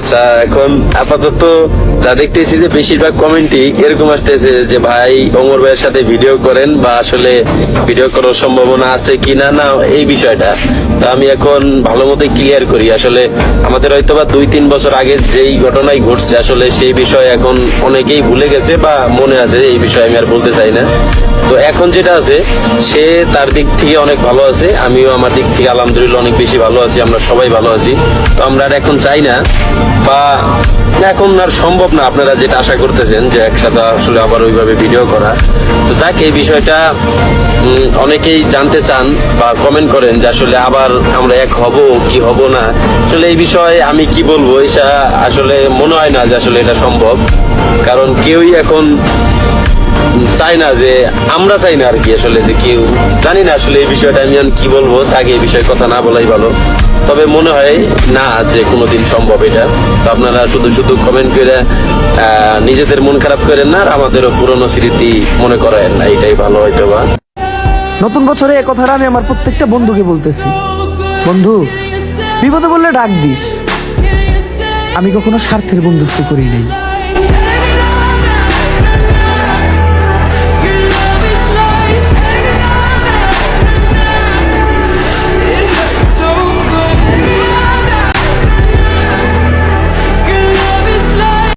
আচ্ছা, এখন আপাতত যা দেখতেছি যে বেশিরভাগ কমেন্টই এরকম আসতেছে যে ভাই ওমর ভাইয়ের সাথে ভিডিও করেন, বা আসলে ভিডিও করার সম্ভাবনা আছে কিনা না এই বিষয়টা। তো আমি এখন ভালো মতো ক্লিয়ার করি, আসলে আমাদের হয়তোবা 2-3 বছর আগে যেই ঘটনাই ঘটছে আসলে সেই বিষয় এখন অনেকেই ভুলে গেছে বা মনে আছে, এই বিষয়ে আমি আর বলতে চাই না। তো এখন যেটা আছে সে তার দিক থেকে অনেক ভালো আছে, আমিও আমার দিক থেকে আলহামদুলিল্লাহ অনেক বেশি ভালো আছি, আমরা সবাই ভালো আছি। তো আমরা আর এখন চাই না বা এখন আর সম্ভব না আপনারা যেটা আশা করতেছেন যে একসাথে আসলে আবার ওইভাবে ভিডিও করা। তো যাক, এই বিষয়টা অনেকেই জানতে চান বা কমেন্ট করেন যে আসলে আবার আমরা এক হব কি হব না। আসলে এই বিষয়ে আমি কি বলবো, এটা আসলে মনে হয় না যে আসলে এটা সম্ভব, কারণ কেউই এখন চাই না, যে আমরা চাই না আর কি, আসলে যে কেউ জানি না আসলে এই বিষয়টা আমি কি বলবো, তাকে এই বিষয়ে কথা না বলাই ভালো। তবে মনে হয় না যে কোনোদিন সম্ভব এটা। তো আপনারা শুধু শুধু কমেন্ট করে নিজেদের মন খারাপ করেন না, আর আমাদেরও পুরনো স্মৃতি মনে করেন না, এটাই ভালো হয়তো বা। নতুন বছরে এ কথাটা আমি আমার প্রত্যেকটা বন্ধুকে বলতেছি, বন্ধু বিপদে বললে ডাক দিস। আমি কখনো স্বার্থের বন্ধুত্ব করি নাই।